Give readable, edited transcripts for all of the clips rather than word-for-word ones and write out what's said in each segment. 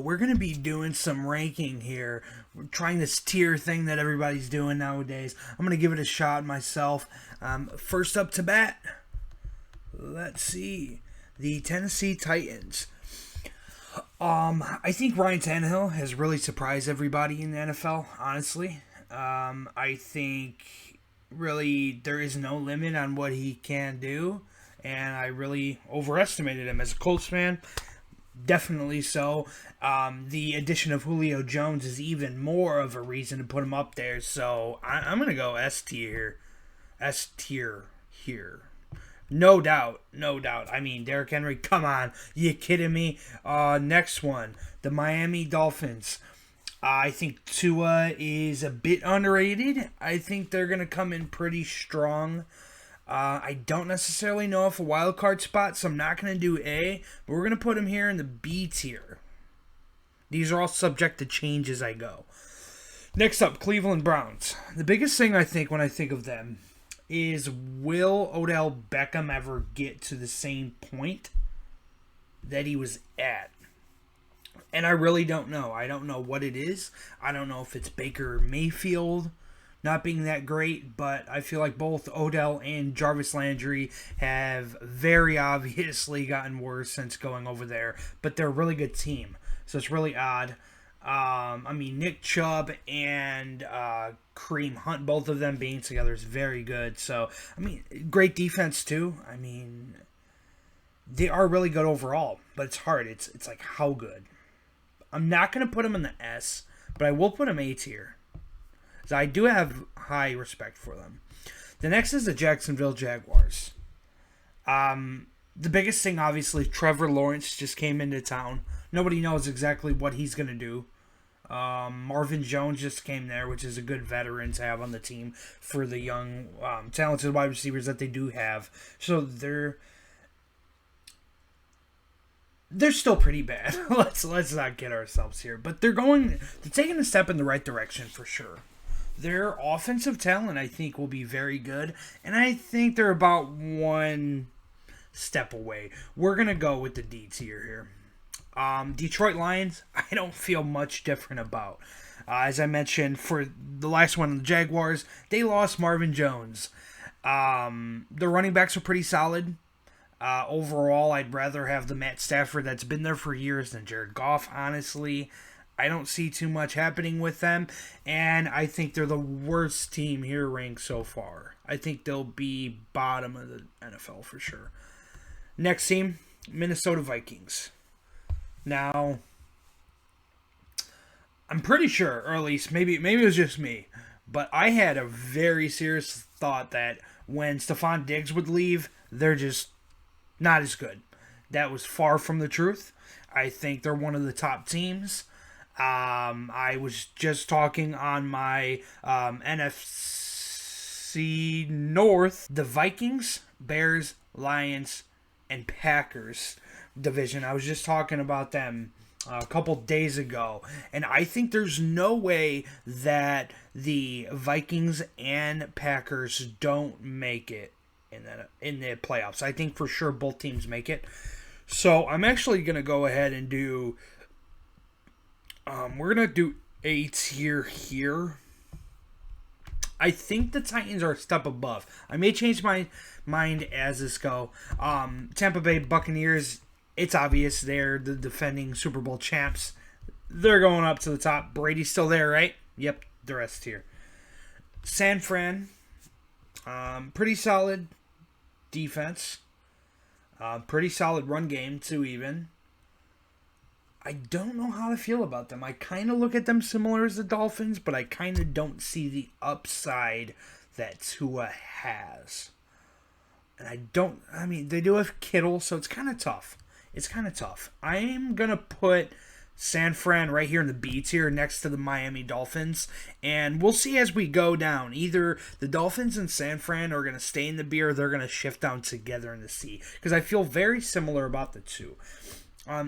we're going to be doing some ranking here. We're trying this tier thing that everybody's doing nowadays. I'm going to give it a shot myself. First up to bat, let's see. The Tennessee Titans. I think Ryan Tannehill has really surprised everybody in the NFL, honestly. I think really there is no limit on what he can do, and I really overestimated him as a Colts fan. Definitely so. The addition of Julio Jones is even more of a reason to put him up there, so I'm going to go S tier. S tier here. No doubt. I mean, Derrick Henry, come on. You kidding me? Next one, the Miami Dolphins. I think Tua is a bit underrated. I think they're going to come in pretty strong. I don't necessarily know if a wild card spot, so I'm not going to do A, but we're going to put him here in the B tier. These are all subject to change as I go. Next up, Cleveland Browns. The biggest thing I think when I think of them is, will Odell Beckham ever get to the same point that he was at? And I really don't know. I don't know what it is. I don't know if it's Baker Mayfield not being that great, but I feel like both Odell and Jarvis Landry have very obviously gotten worse since going over there, but they're a really good team, so it's really odd. I mean, Nick Chubb and Kareem Hunt, both of them being together is very good. So, I mean, great defense too. I mean, they are really good overall, but it's hard. It's like, how good? I'm not going to put them in the S, but I will put them A tier. So I do have high respect for them. The next is the Jacksonville Jaguars. The biggest thing, obviously, Trevor Lawrence just came into town. Nobody knows exactly what he's going to do. Marvin Jones just came there, which is a good veteran to have on the team for the young, talented wide receivers that they do have. So they're still pretty bad. Let's not get ourselves here, but they're taking a step in the right direction for sure. Their offensive talent, I think, will be very good, and I think they're about one step away. We're gonna go with the D tier here. Detroit Lions, I don't feel much different about. As I mentioned, for the last one, the Jaguars, they lost Marvin Jones. The running backs are pretty solid. Overall, I'd rather have the Matt Stafford that's been there for years than Jared Goff, honestly. I don't see too much happening with them, and I think they're the worst team here ranked so far. I think they'll be bottom of the NFL for sure. Next team, Minnesota Vikings. Now, I'm pretty sure, or at least maybe it was just me, but I had a very serious thought that when Stephon Diggs would leave, they're just not as good. That was far from the truth. I think they're one of the top teams. I was just talking on my NFC North, the Vikings, Bears, Lions, and Packers division. I was just talking about them a couple days ago, and I think there's no way that the Vikings and Packers don't make it in the playoffs. I think for sure both teams make it. So I'm actually going to go ahead and do we're going to do A tier here. I think the Titans are a step above. I may change my mind as this go. Tampa Bay Buccaneers, it's obvious they're the defending Super Bowl champs. They're going up to the top. Brady's still there, right? Yep, the rest here. San Fran, pretty solid defense. Pretty solid run game, too, even. I don't know how to feel about them. I kind of look at them similar as the Dolphins, but I kind of don't see the upside that Tua has. And I mean, they do have Kittle, so it's kind of tough. I am going to put San Fran right here in the B tier next to the Miami Dolphins, and we'll see as we go down. Either the Dolphins and San Fran are going to stay in the B or they're going to shift down together in the C, because I feel very similar about the two.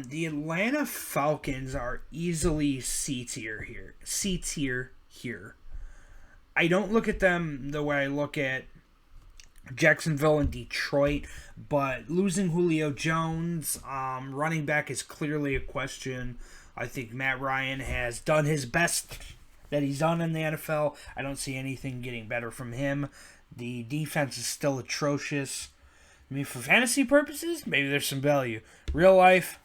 The Atlanta Falcons are easily C tier here. I don't look at them the way I look at Jacksonville and Detroit, but losing Julio Jones, running back is clearly a question. I think Matt Ryan has done his best that he's done in the NFL. I don't see anything getting better from him. The defense is still atrocious. I mean, for fantasy purposes, maybe there's some value. Real life,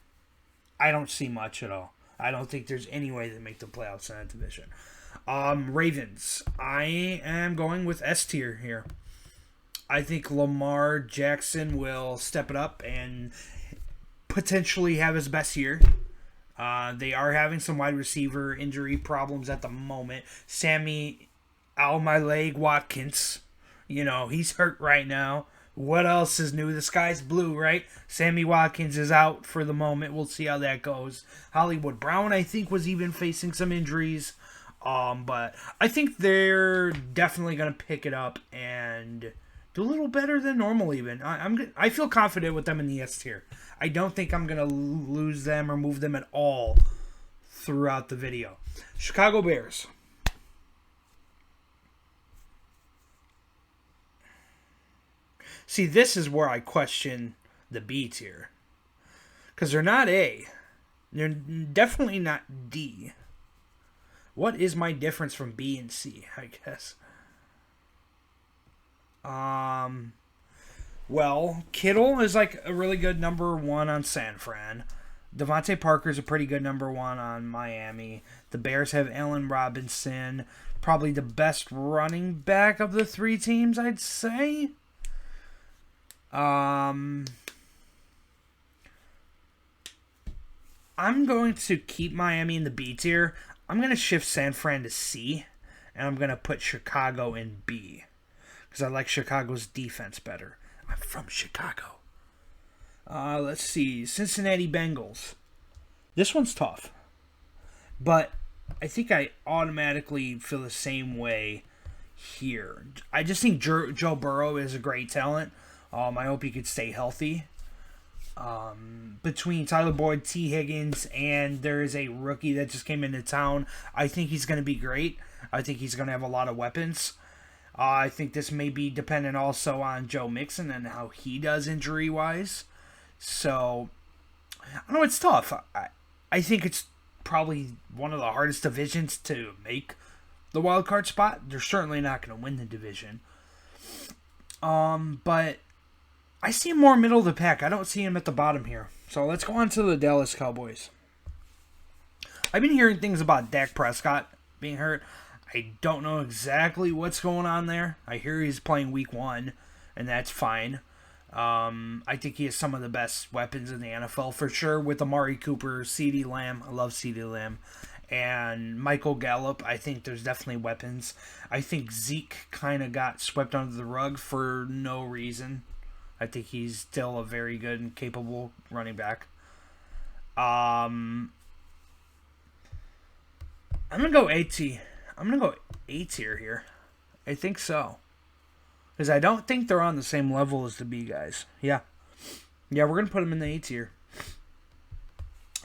I don't see much at all. I don't think there's any way to make the playoffs in that division. Ravens. I am going with S tier here. I think Lamar Jackson will step it up and potentially have his best year. They are having some wide receiver injury problems at the moment. Sammy Al-My-Leg Watkins, he's hurt right now. What else is new? The sky's blue, right? Sammy Watkins is out for the moment. We'll see how that goes. Hollywood Brown, I think, was even facing some injuries. But I think they're definitely going to pick it up and do a little better than normal even. I feel confident with them in the S tier. I don't think I'm going to lose them or move them at all throughout the video. Chicago Bears. See, this is where I question the B tier. Because they're not A. They're definitely not D. What is my difference from B and C, I guess? Well, Kittle is like a really good number 1 on San Fran. Devontae Parker's a pretty good number 1 on Miami. The Bears have Allen Robinson. Probably the best running back of the 3 teams, I'd say. I'm going to keep Miami in the B tier. I'm going to shift San Fran to C. And I'm going to put Chicago in B. Because I like Chicago's defense better. I'm from Chicago. Let's see. Cincinnati Bengals. This one's tough. But I think I automatically feel the same way here. I just think Joe Burrow is a great talent. I hope he could stay healthy. Between Tyler Boyd, T. Higgins, and there is a rookie that just came into town, I think he's going to be great. I think he's going to have a lot of weapons. I think this may be dependent also on Joe Mixon and how he does injury-wise. So, I know it's tough. I think it's probably one of the hardest divisions to make the wild card spot. They're certainly not going to win the division. But I see him more middle of the pack. I don't see him at the bottom here. So let's go on to the Dallas Cowboys. I've been hearing things about Dak Prescott being hurt. I don't know exactly what's going on there. I hear he's playing week 1, and that's fine. I think he has some of the best weapons in the NFL for sure with Amari Cooper, CeeDee Lamb. I love CeeDee Lamb. And Michael Gallup, I think there's definitely weapons. I think Zeke kind of got swept under the rug for no reason. I think he's still a very good and capable running back. I'm going to go I'm going to go A tier here. I think so. Because I don't think they're on the same level as the B guys. Yeah. Yeah, we're going to put them in the A tier.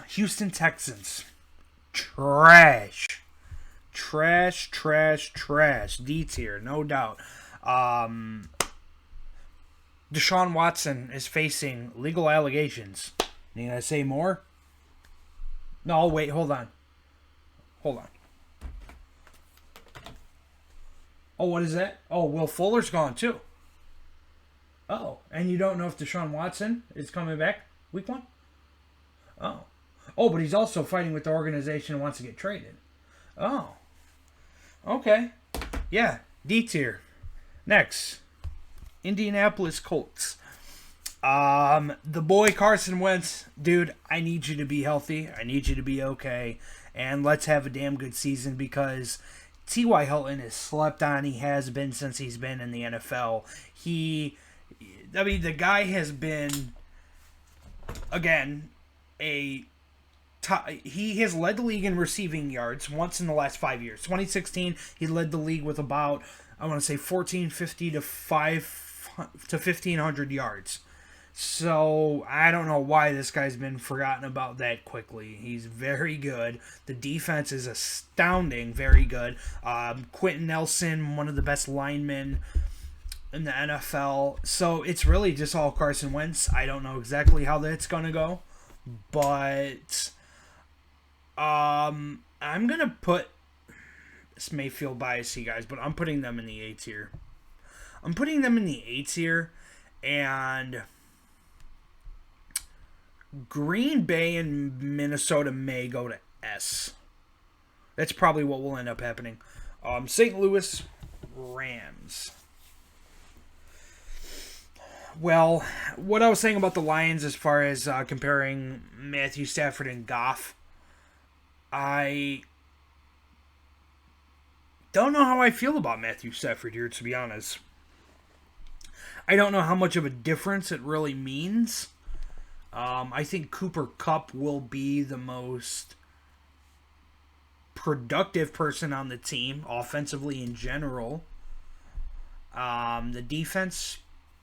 Houston Texans. Trash. D tier, no doubt. Deshaun Watson is facing legal allegations. Need I say more? No, wait, hold on. Oh, what is that? Oh, Will Fuller's gone too. Oh, and you don't know if Deshaun Watson is coming back week 1? Oh. Oh, but he's also fighting with the organization and wants to get traded. Oh. Okay. Yeah, D tier. Next. Indianapolis Colts. The boy Carson Wentz. Dude, I need you to be healthy. I need you to be okay. And let's have a damn good season because T.Y. Hilton is slept on. He has been since he's been in the NFL. The guy has been, again, he has led the league in receiving yards once in the last 5 years. 2016, he led the league with about, I want to say, 1,450 to 1,500 yards. So, I don't know why this guy's been forgotten about that quickly. He's very good. The defense is astounding, very good. Quentin Nelson, one of the best linemen in the NFL. So, it's really just all Carson Wentz. I don't know exactly how that's going to go. But I'm gonna put. This may feel biasy, guys, but I'm putting them in the A tier. I'm putting them in the A tier, and Green Bay and Minnesota may go to S. That's probably what will end up happening. St. Louis Rams. Well, what I was saying about the Lions as far as comparing Matthew Stafford and Goff, I don't know how I feel about Matthew Stafford here, to be honest. I don't know how much of a difference it really means. I think Cooper Kupp will be the most productive person on the team, offensively in general. The defense,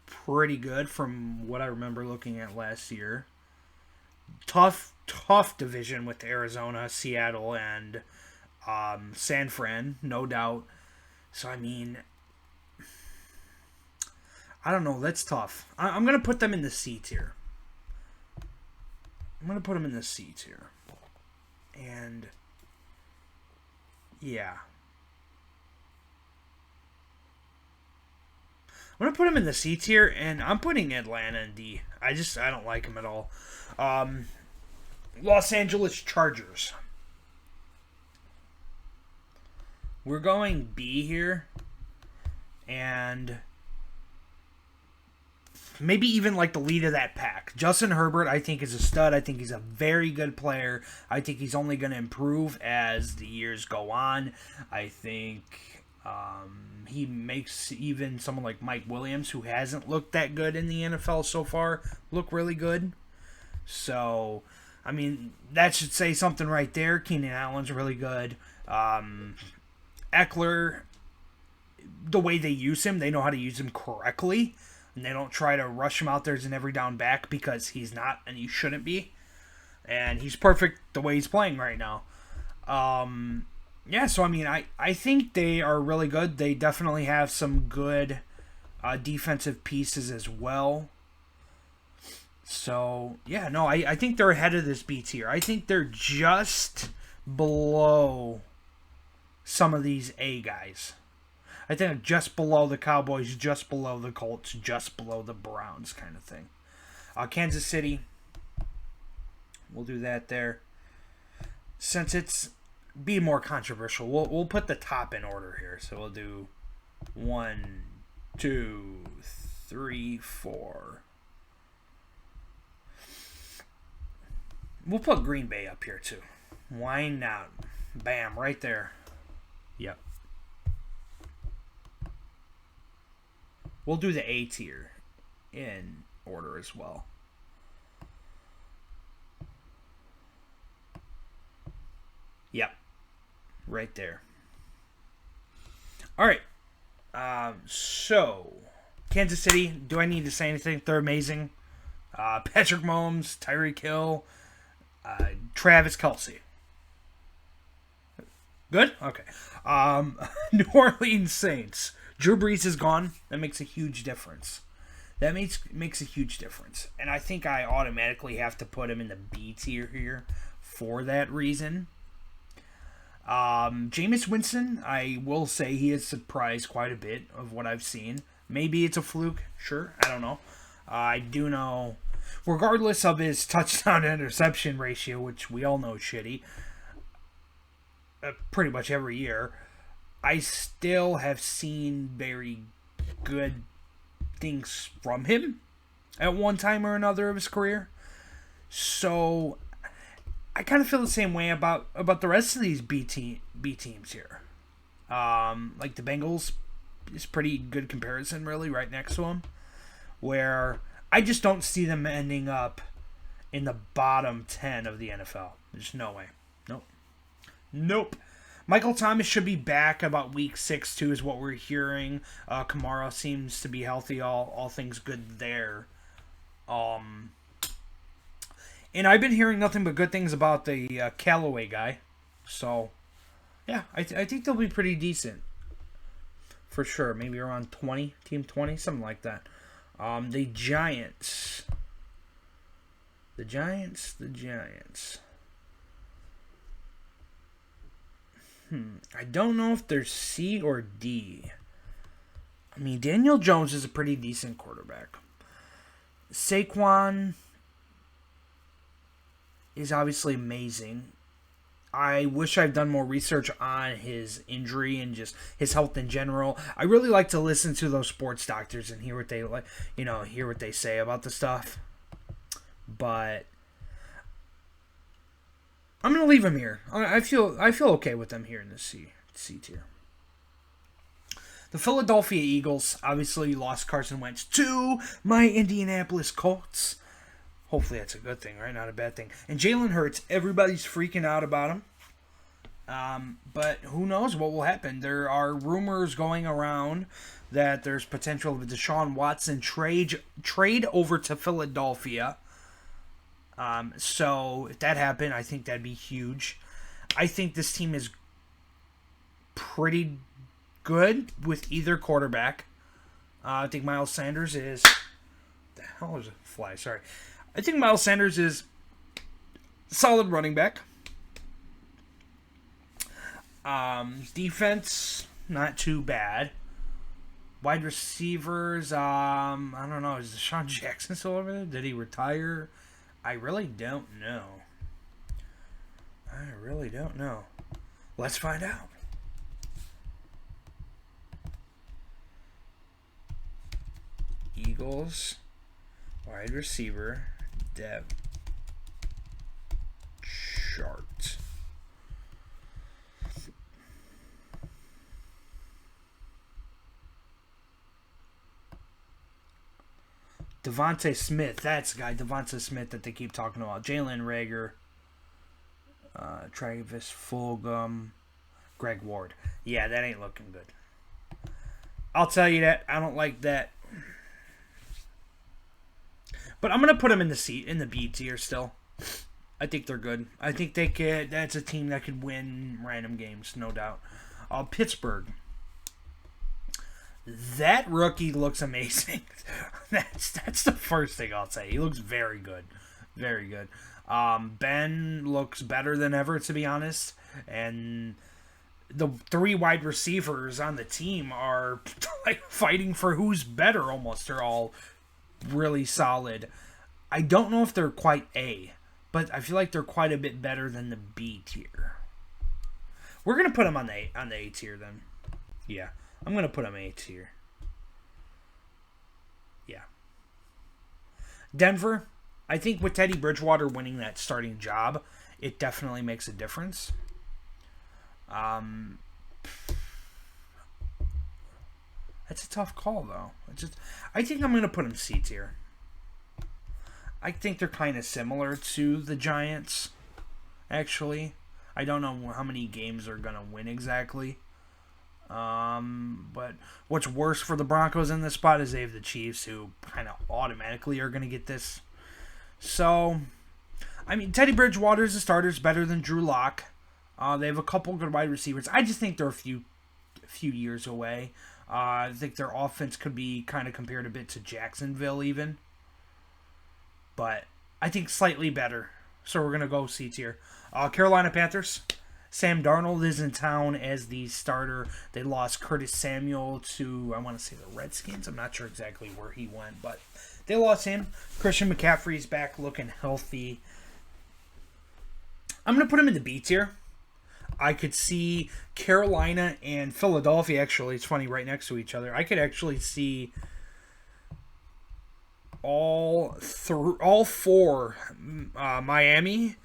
pretty good from what I remember looking at last year. Tough division with Arizona, Seattle, and San Fran, no doubt. So, I mean, I don't know. That's tough. I'm going to put them in the C tier. I'm going to put them in the C tier. And, yeah. I'm going to put them in the C tier, and I'm putting Atlanta in D. I don't like them at all. Los Angeles Chargers. We're going B here. And maybe even like the lead of that pack. Justin Herbert, I think, is a stud. I think he's a very good player. I think he's only going to improve as the years go on. I think he makes even someone like Mike Williams, who hasn't looked that good in the NFL so far, look really good. So, I mean, that should say something right there. Keenan Allen's really good. Eckler, the way they use him, they know how to use him correctly. And they don't try to rush him out there as an every down back because he's not and he shouldn't be. And he's perfect the way he's playing right now. Yeah, so I mean, I think they are really good. They definitely have some good defensive pieces as well. So, yeah, no, I think they're ahead of this B tier. I think they're just below some of these A guys. I think just below the Cowboys, just below the Colts, just below the Browns kind of thing. Kansas City, we'll do that there. Since it's be more controversial, we'll put the top in order here. So we'll do 1, 2, 3, 4. We'll put Green Bay up here too. Why not? Bam, right there. Yep. We'll do the A tier in order as well. Yep. Right there. All right. So, Kansas City, do I need to say anything? They're amazing. Patrick Mahomes, Tyreek Hill, Travis Kelce. Good? Okay. New Orleans Saints. Drew Brees is gone. That makes a huge difference. That makes a huge difference. And I think I automatically have to put him in the B tier here for that reason. Jameis Winston, I will say he has surprised quite a bit of what I've seen. Maybe it's a fluke. Sure. I don't know. I do know, regardless of his touchdown to interception ratio, which we all know is shitty, pretty much every year, I still have seen very good things from him at one time or another of his career. So I kind of feel the same way about the rest of these B teams here. Like the Bengals is pretty good comparison, really, right next to them, where I just don't see them ending up in the bottom 10 of the NFL. There's no way. Nope. Michael Thomas should be back about week 6 too, is what we're hearing. Kamara seems to be healthy. All things good there. And I've been hearing nothing but good things about the Callaway guy. So, yeah, I think they'll be pretty decent. For sure. Maybe around 20, team 20, something like that. The Giants. I don't know if they're C or D. I mean, Daniel Jones is a pretty decent quarterback. Saquon is obviously amazing. I wish I've done more research on his injury and just his health in general. I really like to listen to those sports doctors and hear what they hear what they say about the stuff. But I'm gonna leave him here. I feel okay with them here in the C tier. The Philadelphia Eagles obviously lost Carson Wentz to my Indianapolis Colts. Hopefully that's a good thing, right? Not a bad thing. And Jalen Hurts, everybody's freaking out about him. But who knows what will happen? There are rumors going around that there's potential of a Deshaun Watson trade over to Philadelphia. So if that happened, I think that'd be huge. I think this team is pretty good with either quarterback. I think Miles Sanders is... The hell is a fly? Sorry. I think Miles Sanders is solid running back. Defense, not too bad. Wide receivers, I don't know. Is Deshaun Jackson still over there? Did he retire? I really don't know. Let's find out. Eagles, wide receiver, depth chart. Devontae Smith, that's the guy, Devontae Smith, that they keep talking about. Jalen Reagor, Travis Fulgham, Greg Ward. Yeah, that ain't looking good. I'll tell you that. I don't like that. But I'm gonna put them in the B tier still. I think they're good. I think they could. That's a team that could win random games, no doubt. Pittsburgh. That rookie looks amazing. That's the first thing I'll say. He looks very good. Very good. Ben looks better than ever, to be honest. And the three wide receivers on the team are like fighting for who's better almost. They're all really solid. I don't know if they're quite A, but I feel like they're quite a bit better than the B tier. We're going to put them on the A tier then. Yeah. I'm going to put them A tier. Yeah. Denver, I think with Teddy Bridgewater winning that starting job, it definitely makes a difference. That's a tough call, though. I think I'm going to put them C tier. I think they're kind of similar to the Giants, actually. I don't know how many games they're going to win exactly. But what's worse for the Broncos in this spot is they have the Chiefs, who kind of automatically are going to get this. So, I mean, Teddy Bridgewater is a starter, is better than Drew Lock. They have a couple good wide receivers. I just think they're a few years away. I think their offense could be kind of compared a bit to Jacksonville even. But I think slightly better. So we're going to go C tier. Carolina Panthers. Sam Darnold is in town as the starter. They lost Curtis Samuel to, I want to say, the Redskins. I'm not sure exactly where he went, but they lost him. Christian McCaffrey's back looking healthy. I'm going to put him in the B tier. I could see Carolina and Philadelphia, actually, it's funny, right next to each other. I could actually see all four, Miami,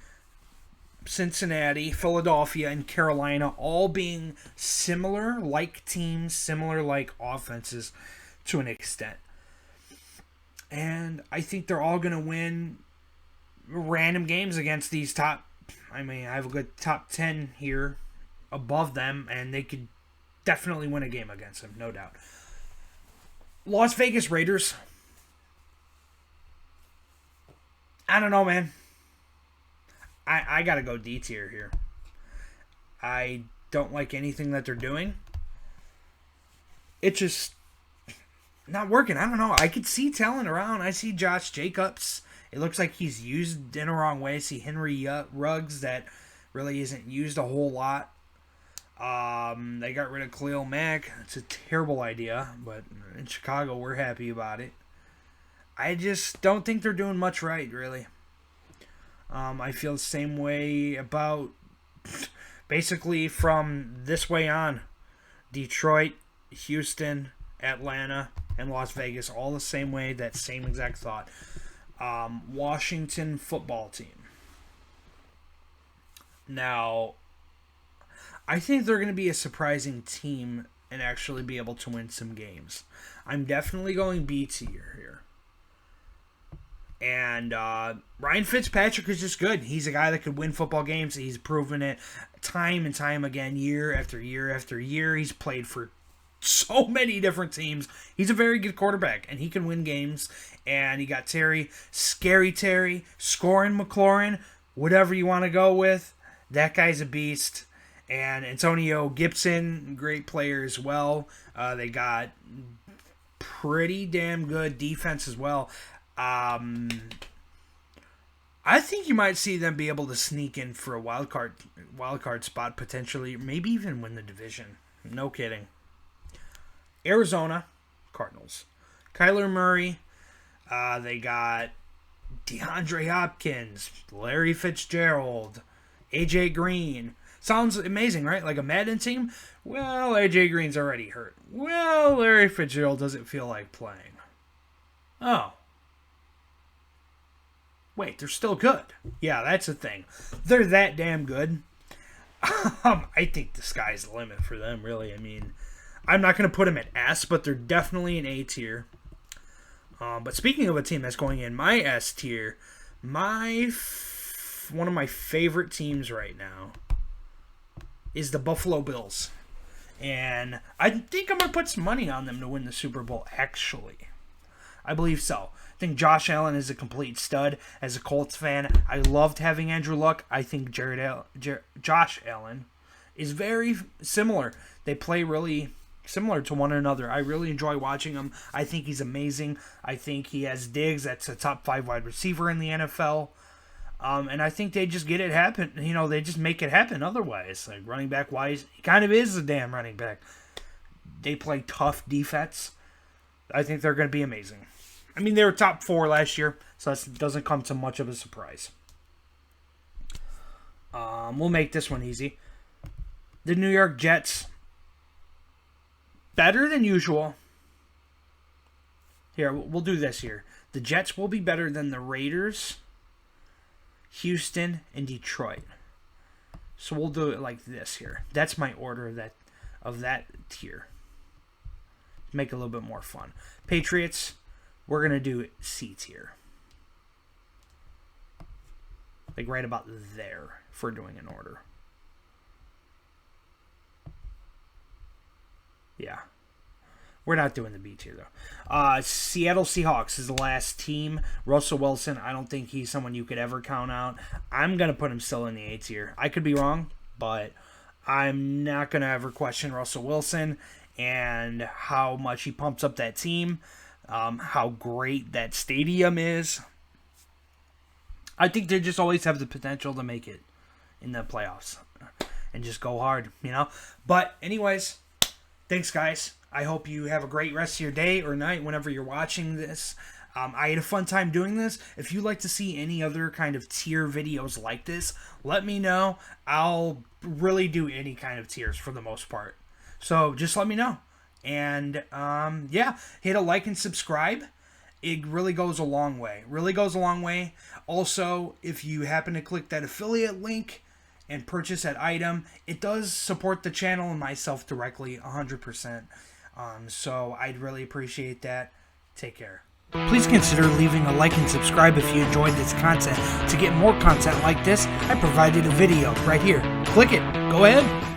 Cincinnati, Philadelphia, and Carolina all being similar like teams, similar like offenses to an extent. And I think they're all going to win random games against these top, I have a good top 10 here above them, and they could definitely win a game against them, no doubt. Las Vegas Raiders. I don't know, man. I gotta go D tier here. I don't like anything that they're doing. It's just not working. I don't know. I could see talent around. I see Josh Jacobs. It looks like he's used in a wrong way. I see Henry Ruggs that really isn't used a whole lot. They got rid of Khalil Mack. It's a terrible idea, but in Chicago, we're happy about it. I just don't think they're doing much right, really. I feel the same way about basically from this way on. Detroit, Houston, Atlanta, and Las Vegas, all the same way, that same exact thought. Washington football team. Now, I think they're going to be a surprising team and actually be able to win some games. I'm definitely going B tier here. And Ryan Fitzpatrick is just good. He's a guy that could win football games. He's proven it time and time again, year after year after year. He's played for so many different teams. He's a very good quarterback, and he can win games. And you got Terry, Scary Terry, Scoring McLaurin, whatever you want to go with. That guy's a beast. And Antonio Gibson, great player as well. They got pretty damn good defense as well. I think you might see them be able to sneak in for a wild card spot potentially, maybe even win the division. No kidding. Arizona Cardinals. Kyler Murray. They got DeAndre Hopkins, Larry Fitzgerald, AJ Green. Sounds amazing, right? Like a Madden team? Well, AJ Green's already hurt. Well, Larry Fitzgerald doesn't feel like playing. Oh. Wait, they're still good. Yeah, that's the thing. They're that damn good. I think the sky's the limit for them, really. I mean, I'm not going to put them at S, but they're definitely an A tier. But speaking of a team that's going in my S tier, one of my favorite teams right now is the Buffalo Bills. And I think I'm going to put some money on them to win the Super Bowl, actually. I believe so. I think Josh Allen is a complete stud. As a Colts fan, I loved having Andrew Luck. I think Josh Allen is very similar. They play really similar to one another. I really enjoy watching him. I think he's amazing. I think he has Diggs. That's a top 5 wide receiver in the NFL. And I think they just get it happen. You know, they just make it happen otherwise. Like running back wise, he kind of is a damn running back. They play tough defense. I think they're going to be amazing. I mean, they were top 4 last year, so that doesn't come to much of a surprise. We'll make this one easy. The New York Jets. Better than usual. Here, we'll do this here. The Jets will be better than the Raiders, Houston, and Detroit. So we'll do it like this here. That's my order of that tier. Make it a little bit more fun. Patriots, we're going to do C tier. Like right about there if we're doing an order. Yeah. We're not doing the B tier, though. Seattle Seahawks is the last team. Russell Wilson, I don't think he's someone you could ever count out. I'm going to put him still in the A tier. I could be wrong, but I'm not going to ever question Russell Wilson and how much he pumps up that team, how great that stadium is. I think they just always have the potential to make it in the playoffs and just go hard, you know? But anyways, thanks, guys. I hope you have a great rest of your day or night whenever you're watching this. I had a fun time doing this. If you'd like to see any other kind of tier videos like this, let me know. I'll really do any kind of tiers for the most part. So just let me know. And yeah, hit a like and subscribe. It really goes a long way. Really goes a long way. Also, if you happen to click that affiliate link and purchase that item, it does support the channel and myself directly 100%. So I'd really appreciate that. Take care. Please consider leaving a like and subscribe if you enjoyed this content. To get more content like this, I provided a video right here. Click it. Go ahead.